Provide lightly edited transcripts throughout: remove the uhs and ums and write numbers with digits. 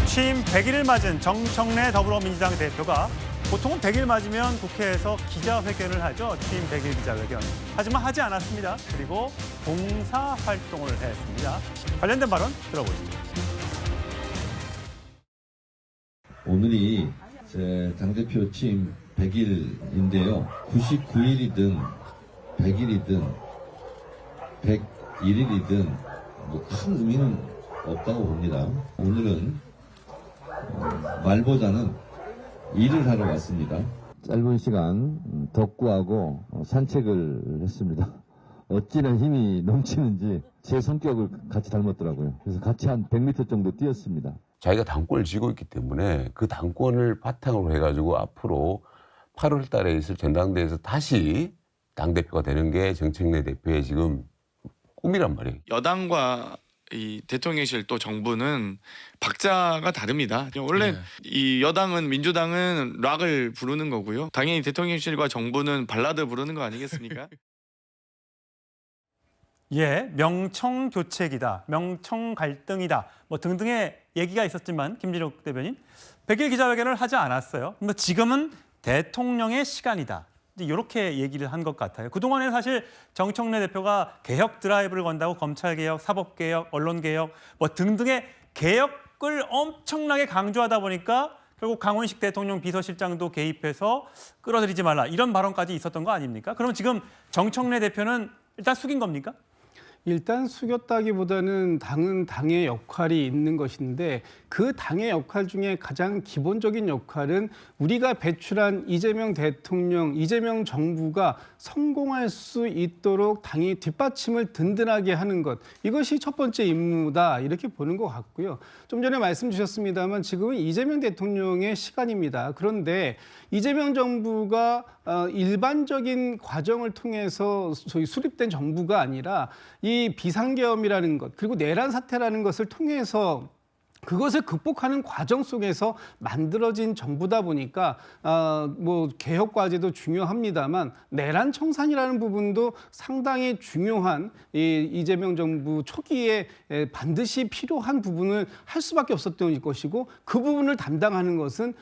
취임 100일을 맞은 정청래 더불어민주당 대표가 보통은 100일 맞으면 국회에서 기자회견을 하죠. 취임 100일 기자회견. 하지만 하지 않았습니다. 그리고 봉사활동을 했습니다. 관련된 발언 들어보시죠. 오늘이 제 당대표 취임 100일인데요. 99일이든 100일이든 101일이든 뭐 큰 의미는 없다고 봅니다. 오늘은 말보다는 일을 하러 왔습니다. 짧은 시간 덕구하고 산책을 했습니다. 어찌나 힘이 넘치는지 제 성격을 같이 닮았더라고요. 그래서 같이 한 100m 정도 뛰었습니다. 자기가 당권을 쥐고 있기 때문에 그 당권을 바탕으로 해가지고 앞으로 8월 달에 있을 전당대회에서 다시 당대표가 되는 게 정청래 대표의 지금 꿈이란 말이에요. 여당과 이 대통령실 또 정부는 박자가 다릅니다. 원래 이 여당은 민주당은 락을 부르는 거고요. 당연히 대통령실과 정부는 발라드 부르는 거 아니겠습니까? 예, 명청 교책이다, 명청 갈등이다, 뭐 등등의 얘기가 있었지만 김진욱 대변인 100일 기자회견을 하지 않았어요. 근데 지금은 대통령의 시간이다. 이렇게 얘기를 한 것 같아요. 그동안에는 사실 정청래 대표가 개혁 드라이브를 건다고 검찰개혁, 사법개혁, 언론개혁 뭐 등등의 개혁을 엄청나게 강조하다 보니까 결국 강훈식 대통령 비서실장도 개입해서 끌어들이지 말라 이런 발언까지 있었던 거 아닙니까? 그럼 지금 정청래 대표는 일단 숙인 겁니까? 일단 숙였다기보다는 당은 당의 역할이 있는 것인데 그 당의 역할 중에 가장 기본적인 역할은 우리가 배출한 이재명 대통령, 이재명 정부가 성공할 수 있도록 당이 뒷받침을 든든하게 하는 것. 이것이 첫 번째 임무다 이렇게 보는 것 같고요. 좀 전에 말씀 주셨습니다만 지금은 이재명 대통령의 시간입니다. 그런데 이재명 정부가 일반적인 과정을 통해서 소위 수립된 정부가 아니라 이 비상계엄이라는 것 그리고 내란 사태라는 것을 통해서 그것을 극복하는 과정 속에서 만들어진 정부다 보니까 뭐 개혁 과제도 중요합니다만 내란 청산이라는 부분도 상당히 중요한 이재명 정부 초기에 반드시 필요한 부분을 할 수밖에 없었던 것이고 그 부분을 담당하는 것은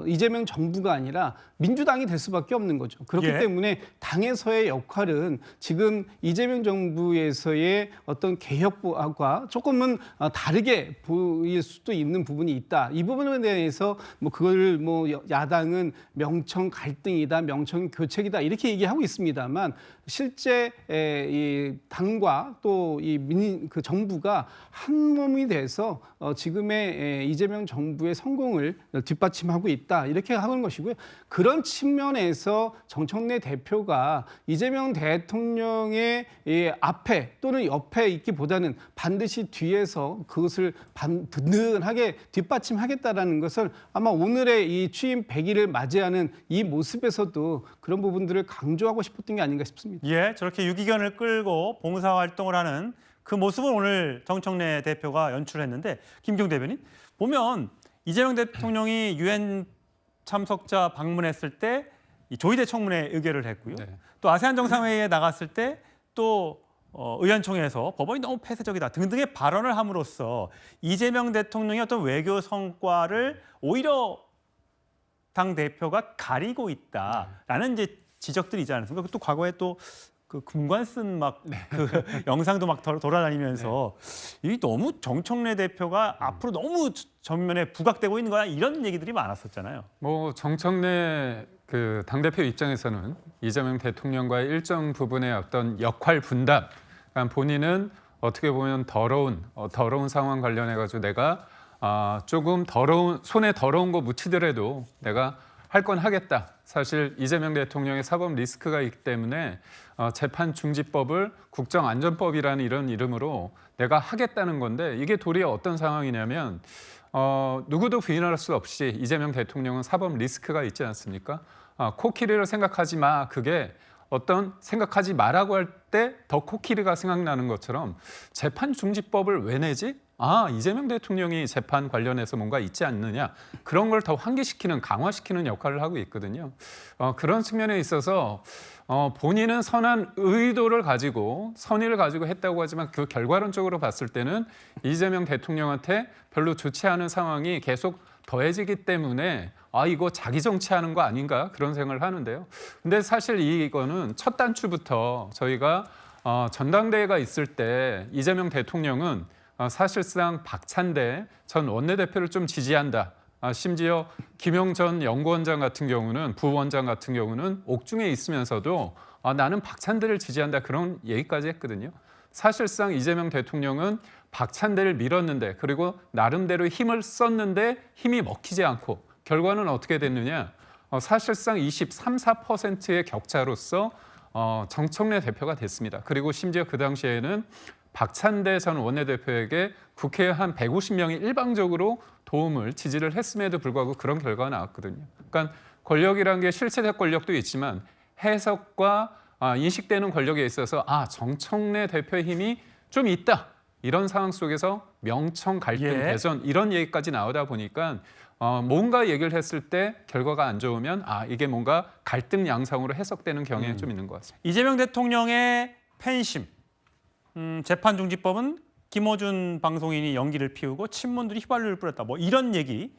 이재명 정부가 아니라 민주당이 될 수밖에 없는 거죠. 그렇기 때문에 당에서의 역할은 지금 이재명 정부에서의 어떤 개혁과 조금은 다르게 보일 수도 있는 부분이 있다. 이 부분에 대해서 뭐 그걸 뭐 야당은 명청 갈등이다, 명청 교책이다 이렇게 얘기하고 있습니다만 실제 이 당과 또 이 그 정부가 한 몸이 돼서 지금의 이재명 정부의 성공을 뒷받침하고 있다 이렇게 하는 것이고요. 그런 측면에서 정청래 대표가 이재명 대통령의 앞에 또는 옆에 있기보다는 반드시 뒤에서 그것을 든든하게 뒷받침하겠다라는 것을 아마 오늘의 이 취임 100일을 맞이하는 이 모습에서도 그런 부분들을 강조하고 싶었던 게 아닌가 싶습니다. 예, 저렇게 유기견을 끌고 봉사활동을 하는 그 모습을 오늘 정청래 대표가 연출했는데 김경 대변인 보면 이재명 대통령이 유엔 참석자 방문했을 때 이 조희대 청문회 의결을 했고요. 또 아세안 정상회의에 나갔을 때 또 의원총회에서 법원이 너무 폐쇄적이다 등등의 발언을 함으로써 이재명 대통령의 어떤 외교 성과를 오히려 당 대표가 가리고 있다라는 이제 지적들이 있지 않습니까? 또 과거에 또 그 금관 쓴 막 그 영상도 막 돌아다니면서 이 너무 정청래 대표가 앞으로 너무 전면에 부각되고 있는 거야 이런 얘기들이 많았었잖아요. 뭐 정청래 그 당대표 입장에서는 이재명 대통령과의 일정 부분의 어떤 역할 분담, 그러니까 본인은 어떻게 보면 더러운 상황 관련해 가지고 내가 조금 손에 더러운 거 묻히더라도 내가 할 건 하겠다. 사실 이재명 대통령의 사법 리스크가 있기 때문에 재판중지법을 국정안전법이라는 이런 이름으로 내가 하겠다는 건데 이게 도리어 어떤 상황이냐면 누구도 부인할 수 없이 이재명 대통령은 사법 리스크가 있지 않습니까? 코끼리를 생각하지 마. 그게 어떤 생각하지 마라고 할 때 더 코끼리가 생각나는 것처럼 재판중지법을 왜 내지? 이재명 대통령이 재판 관련해서 뭔가 있지 않느냐 그런 걸 더 환기시키는 강화시키는 역할을 하고 있거든요. 그런 측면에 있어서 본인은 선한 의도를 가지고 선의를 가지고 했다고 하지만 그 결과론적으로 봤을 때는 이재명 대통령한테 별로 좋지 않은 상황이 계속 더해지기 때문에 이거 자기 정치하는 거 아닌가 그런 생각을 하는데요. 근데 사실 이거는 첫 단추부터 저희가 전당대회가 있을 때 이재명 대통령은 사실상 박찬대 전 원내대표를 좀 지지한다. 심지어 김용 전 연구원장 같은 경우는 부원장 같은 경우는 옥중에 있으면서도 나는 박찬대를 지지한다 그런 얘기까지 했거든요. 사실상 이재명 대통령은 박찬대를 밀었는데 그리고 나름대로 힘을 썼는데 힘이 먹히지 않고 결과는 어떻게 됐느냐. 사실상 23, 4%의 격차로서 정청래 대표가 됐습니다. 그리고 심지어 그 당시에는 박찬대 전 원내대표에게 국회에 한 150명이 일방적으로 도움을 지지를 했음에도 불구하고 그런 결과가 나왔거든요. 그러니까 권력이라는 게 실체적 권력도 있지만 해석과 인식되는 권력에 있어서 정청래 대표의 힘이 좀 있다. 이런 상황 속에서 명청 갈등 대전 이런 얘기까지 나오다 보니까 뭔가 얘기를 했을 때 결과가 안 좋으면 이게 뭔가 갈등 양상으로 해석되는 경향이 좀 있는 것 같습니다. 이재명 대통령의 팬심, 재판중지법은 김어준 방송인이 연기를 피우고 친문들이 휘발유를 뿌렸다. 뭐 이런 얘기.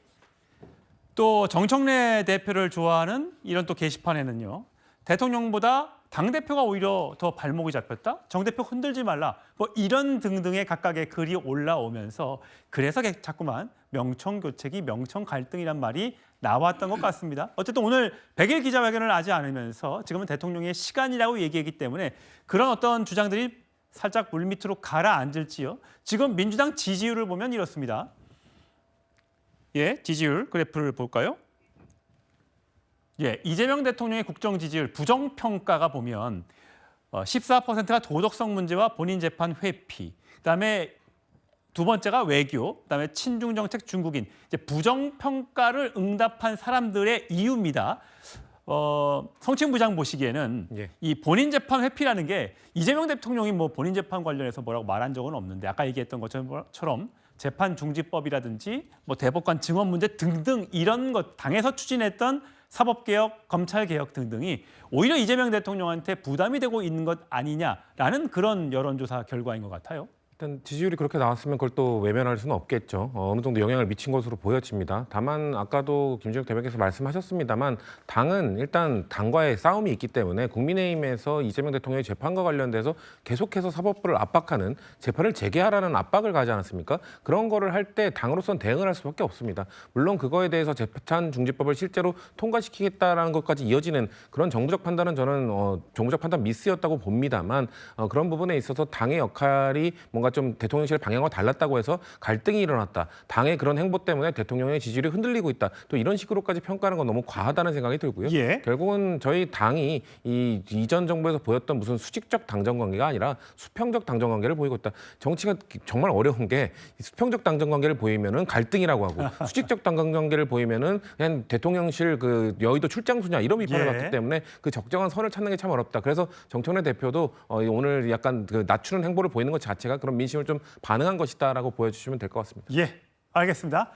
또 정청래 대표를 좋아하는 이런 또 게시판에는요. 대통령보다 당대표가 오히려 더 발목이 잡혔다. 정 대표 흔들지 말라. 뭐 이런 등등의 각각의 글이 올라오면서 그래서 자꾸만 명청교책이 명청갈등이란 말이 나왔던 것 같습니다. 어쨌든 오늘 100일 기자회견을 하지 않으면서 지금은 대통령의 시간이라고 얘기했기 때문에 그런 어떤 주장들이 살짝 물밑으로 가라앉을지요. 지금 민주당 지지율을 보면 이렇습니다. 지지율 그래프를 볼까요? 이재명 대통령의 국정 지지율 부정평가가 보면 14%가 도덕성 문제와 본인 재판 회피, 그다음에 두 번째가 외교, 그다음에 친중 정책 중국인. 이제 부정평가를 응답한 사람들의 이유입니다. 성층 부장 보시기에는 이 본인 재판 회피라는 게 이재명 대통령이 뭐 본인 재판 관련해서 뭐라고 말한 적은 없는데 아까 얘기했던 것처럼 재판 중지법이라든지 뭐 대법관 증언 문제 등등 이런 것 당에서 추진했던 사법개혁, 검찰개혁 등등이 오히려 이재명 대통령한테 부담이 되고 있는 것 아니냐라는 그런 여론조사 결과인 것 같아요. 일단 지지율이 그렇게 나왔으면 그걸 또 외면할 수는 없겠죠. 어느 정도 영향을 미친 것으로 보여집니다. 다만 아까도 김준혁 대변인께서 말씀하셨습니다만 당은 일단 당과의 싸움이 있기 때문에 국민의힘에서 이재명 대통령의 재판과 관련돼서 계속해서 사법부를 압박하는 재판을 재개하라는 압박을 가지 않았습니까? 그런 거를 할 때 당으로서는 대응을 할 수밖에 없습니다. 물론 그거에 대해서 재판 중지법을 실제로 통과시키겠다라는 것까지 이어지는 그런 정부적 판단은 저는 정부적 판단 미스였다고 봅니다만 그런 부분에 있어서 당의 역할이 뭔가 좀 대통령실 방향과 달랐다고 해서 갈등이 일어났다. 당의 그런 행보 때문에 대통령의 지지율이 흔들리고 있다. 또 이런 식으로까지 평가하는 건 너무 과하다는 생각이 들고요. 결국은 저희 당이 이전 정부에서 보였던 무슨 수직적 당정 관계가 아니라 수평적 당정 관계를 보이고 있다. 정치가 정말 어려운 게 수평적 당정 관계를 보이면은 갈등이라고 하고 수직적 당정 관계를 보이면은 그냥 대통령실 그 여의도 출장소냐 이런 비판을 받기 때문에 그 적정한 선을 찾는 게 참 어렵다. 그래서 정청래 대표도 오늘 약간 그 낮추는 행보를 보이는 것 자체가 그런 민심을 좀 반응한 것이다라고 보여주시면 될 것 같습니다. 알겠습니다.